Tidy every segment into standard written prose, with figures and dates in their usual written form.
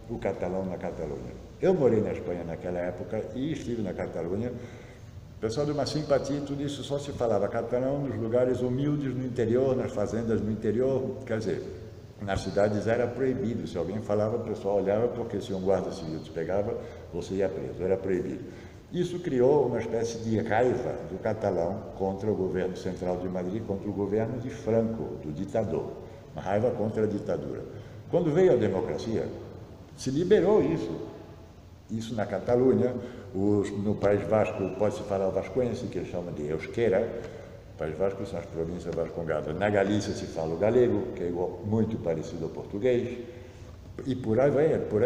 o catalão na Catalunha. Eu morei na Espanha naquela época e estive na Catalunha. O pessoal de uma simpatia e tudo isso, só se falava catalão nos lugares humildes no interior, nas fazendas no interior, quer dizer, nas cidades era proibido. Se alguém falava, o pessoal olhava, porque se um guarda civil te pegava, você ia preso, era proibido. Isso criou uma espécie de raiva do catalão contra o governo central de Madrid, contra o governo de Franco, do ditador. Uma raiva contra a ditadura. Quando veio a democracia, se liberou isso. Isso na Catalunha, no País Vasco pode-se falar o vascoense, que eles chamam de euskera. O País Vasco são as províncias vascongadas. Na Galícia se fala o galego, que é muito parecido ao português. E por aí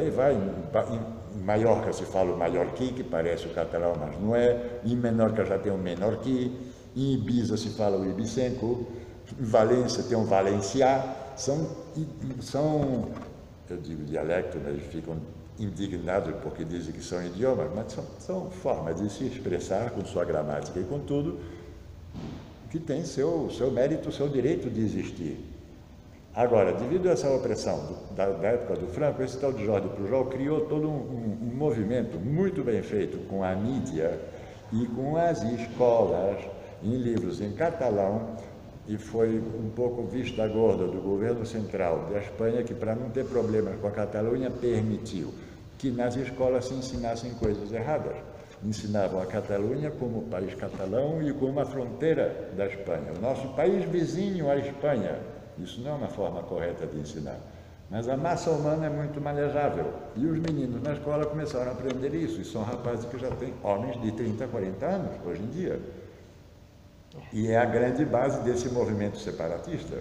vai. Em Maiorca se fala o mallorquí, que parece o catalão, mas não é. Em Menorca já tem o menorquí. Em Ibiza se fala o ibicenco. Em Valência tem o valenciá. São, eu digo dialecto, mas eles ficam indignados porque dizem que são idiomas, mas são formas de se expressar com sua gramática e com tudo, que tem seu mérito, seu direito de existir. Agora, devido a essa opressão da época do Franco, esse tal de Jordi Pujol criou todo um movimento muito bem feito com a mídia e com as escolas em livros em catalão, e foi um pouco vista gorda do governo central da Espanha, que para não ter problemas com a Catalunha permitiu que nas escolas se ensinassem coisas erradas. Ensinavam a Catalunha como país catalão e como a fronteira da Espanha, o nosso país vizinho à Espanha. Isso não é uma forma correta de ensinar. Mas a massa humana é muito manejável. E os meninos na escola começaram a aprender isso. E são rapazes que já têm homens de 30, 40 anos, hoje em dia. E é a grande base desse movimento separatista.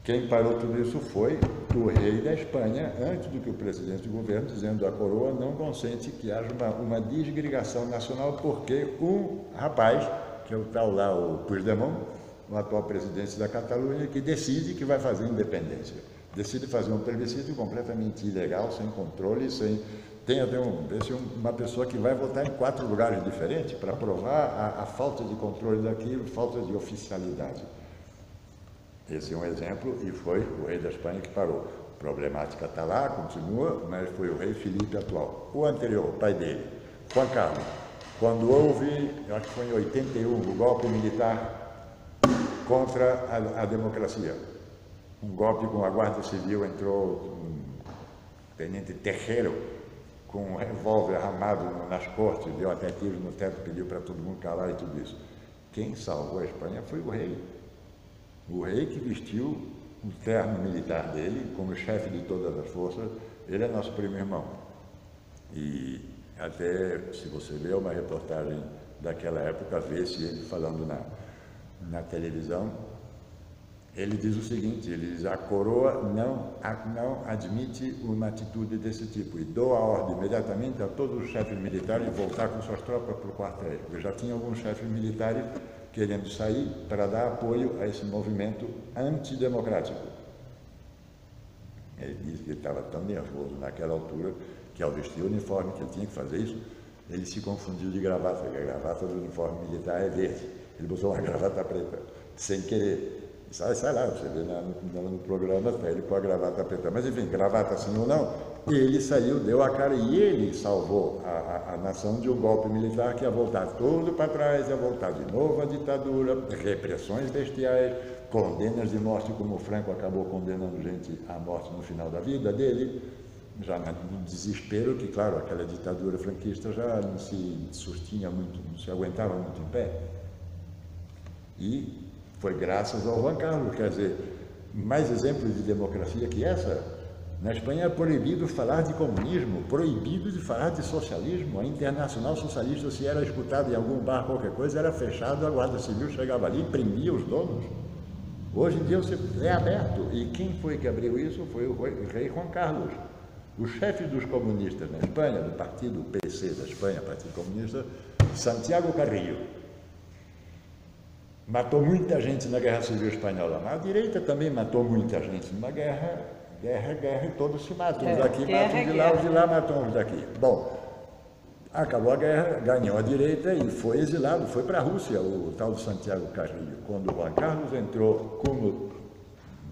Quem parou tudo isso foi o rei da Espanha, antes do que o presidente do governo, dizendo a coroa não consente que haja uma desgregação nacional, porque um rapaz, que é o tal lá, o Puigdemont, o atual presidente da Catalunha, que decide que vai fazer independência. Decide fazer um plebiscito completamente ilegal, sem controle, tem até uma pessoa que vai votar em 4 lugares diferentes para provar a falta de controle daquilo, falta de oficialidade. Esse é um exemplo, e foi o rei da Espanha que parou. A problemática está lá, continua, mas foi o rei Filipe atual. O anterior, o pai dele, Juan Carlos, quando houve, acho que foi em 81, o golpe militar contra a democracia. Um golpe com a Guarda Civil, entrou um tenente Terreiro, com um revólver armado nas cortes, deu até tiros no teto, pediu para todo mundo calar e tudo isso. Quem salvou a Espanha foi o rei. O rei que vestiu o terno militar dele, como chefe de todas as forças. Ele é nosso primo irmão. E até, se você vê uma reportagem daquela época, vê-se ele falando na televisão, ele diz o seguinte, ele diz, a coroa não admite uma atitude desse tipo, e dou a ordem imediatamente a todos os chefes militares voltar com suas tropas para o quartel, porque já tinha alguns chefes militares querendo sair para dar apoio a esse movimento antidemocrático. Ele disse que ele estava tão nervoso naquela altura que ao vestir o uniforme, que ele tinha que fazer isso, ele se confundiu de gravata, porque a gravata do uniforme militar é verde. Ele botou uma gravata preta, sem querer. Sai lá, você vê no programa, tá ele com a gravata preta. Mas enfim, gravata assim ou não, ele saiu, deu a cara e ele salvou a nação de um golpe militar que ia voltar tudo para trás, ia voltar de novo a ditadura, repressões bestiais, condenas de morte, como o Franco acabou condenando gente à morte no final da vida dele, já no desespero que, claro, aquela ditadura franquista já não se sustinha muito, não se aguentava muito em pé. E foi graças ao Juan Carlos, quer dizer, mais exemplos de democracia que essa. Na Espanha é proibido falar de comunismo, proibido de falar de socialismo. A Internacional Socialista, se era escutada em algum bar, qualquer coisa, era fechado, a Guarda Civil chegava ali e prendia os donos. Hoje em dia é aberto. E quem foi que abriu isso? Foi o rei Juan Carlos. O chefe dos comunistas na Espanha, do partido PC da Espanha, Partido Comunista, Santiago Carrillo. Matou muita gente na Guerra Civil Espanhola, mas a direita também matou muita gente numa guerra, e todos se matam. Uns daqui matam de lá, os de lá matam os daqui. Bom, acabou a guerra, ganhou a direita e foi exilado, foi para a Rússia, o tal de Santiago Carrillo. Quando o Juan Carlos entrou como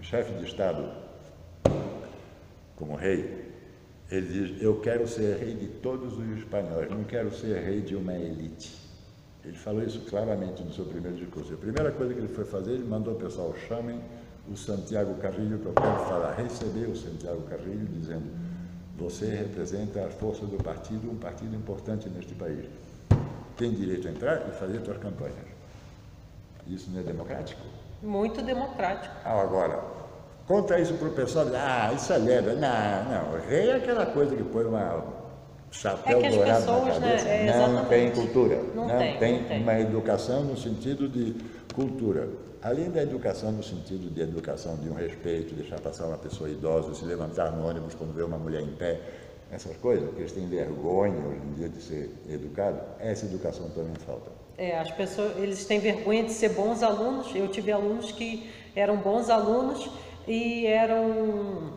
chefe de Estado, como rei, Ele diz, eu quero ser rei de todos os espanhóis, não quero ser rei de uma elite. Ele falou isso claramente no seu primeiro discurso. A primeira coisa que ele foi fazer, ele mandou o pessoal, chamem o Santiago Carrillo, que eu quero falar. Recebeu o Santiago Carrillo dizendo, você representa a força do partido, um partido importante neste país. Tem direito a entrar e fazer suas campanhas. Isso não é democrático? Muito democrático. Agora, conta isso para o pessoal, isso é lenda. Não, rei é aquela coisa que põe uma chapéu dourado na cabeça. Não tem cultura, não tem uma educação no sentido de cultura. Além da educação no sentido de educação de um respeito, deixar passar uma pessoa idosa, se levantar no ônibus quando vê uma mulher em pé, essas coisas, que eles têm vergonha hoje em dia de ser educado, essa educação também falta. As pessoas, eles têm vergonha de ser bons alunos. Eu tive alunos que eram bons alunos e eram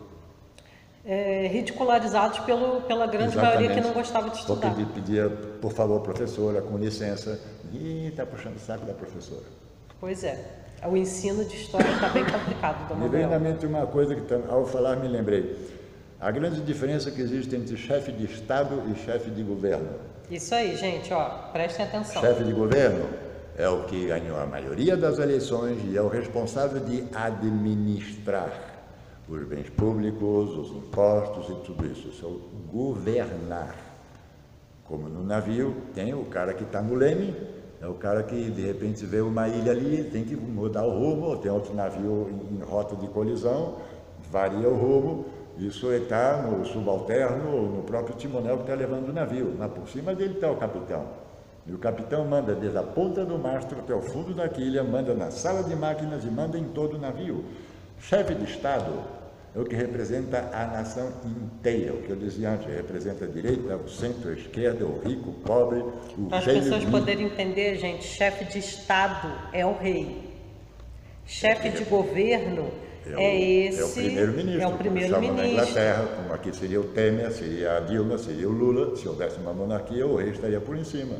ridicularizados pela grande maioria que não gostava de estudar. Porque pedia, por favor, professora, com licença, e está puxando o saco da professora. Pois é, o ensino de história está bem complicado, Dom Manuel. Me veio na mente uma coisa que, ao falar, me lembrei. A grande diferença que existe entre chefe de Estado e chefe de governo. Isso aí, gente, prestem atenção. Chefe de governo é o que ganhou a maioria das eleições e é o responsável de administrar os bens públicos, os impostos e tudo isso. Isso é o governar. Como no navio, tem o cara que está no leme, é o cara que de repente vê uma ilha ali, tem que mudar o rumo, tem outro navio em rota de colisão, varia o rumo. Isso está no subalterno, no próprio timonel que está levando o navio. Mas por cima dele está o capitão. E o capitão manda desde a ponta do mastro até o fundo da quilha, manda na sala de máquinas e manda em todo o navio. Chefe de Estado é o que representa a nação inteira. O que eu dizia antes, representa a direita, o centro, a esquerda, o rico, o pobre, o feio. Para as pessoas poderem entender, gente, chefe de Estado é o rei. Chefe de governo é o primeiro-ministro. É o primeiro-ministro. Na Inglaterra, como aqui seria o Temer, seria a Dilma, seria o Lula. Se houvesse uma monarquia, o rei estaria por em cima.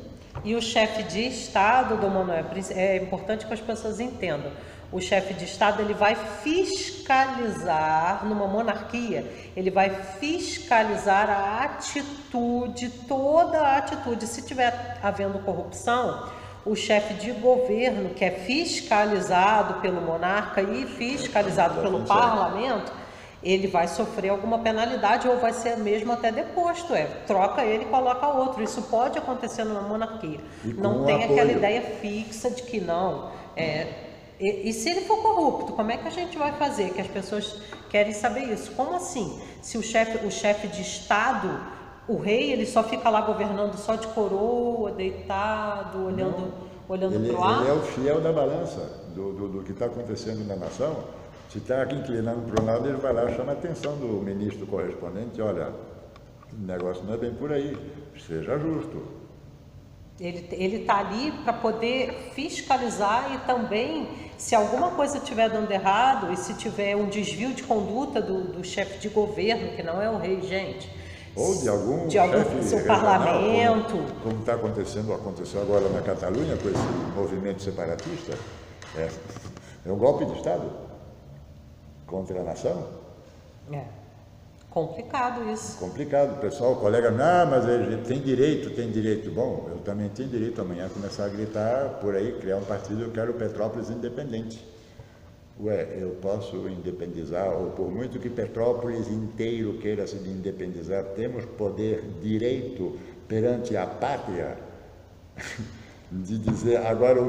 E o chefe de Estado, Dom Manuel, é importante que as pessoas entendam. O chefe de Estado, ele vai fiscalizar, numa monarquia, ele vai fiscalizar a atitude, toda a atitude. Se tiver havendo corrupção, o chefe de governo, que é fiscalizado pelo monarca e fiscalizado pelo parlamento, ele vai sofrer alguma penalidade ou vai ser mesmo até deposto. Troca ele e coloca outro. Isso pode acontecer numa monarquia. Não tem aquela ideia fixa de que não. E se ele for corrupto, como é que a gente vai fazer? Que as pessoas querem saber isso. Como assim? Se o chefe de Estado, o rei, ele só fica lá governando só de coroa, deitado, olhando para o ar? Ele é o fiel da balança do que está acontecendo na nação. Se está aqui inclinando para um lado, ele vai lá e chama a atenção do ministro correspondente. Olha, o negócio não é bem por aí, seja justo. Ele está ali para poder fiscalizar e também, se alguma coisa estiver dando errado e se tiver um desvio de conduta do chefe de governo, que não é o rei, gente, ou de algum chefe seu parlamento, como está aconteceu agora na Catalunha com esse movimento separatista, é um golpe de Estado contra a nação. Complicado isso. Complicado, pessoal, o colega, mas ele tem direito. Bom, eu também tenho direito amanhã começar a gritar por aí, criar um partido, eu quero Petrópolis independente. Eu posso independizar, ou por muito que Petrópolis inteiro queira se independizar, temos poder, direito perante a pátria de dizer agora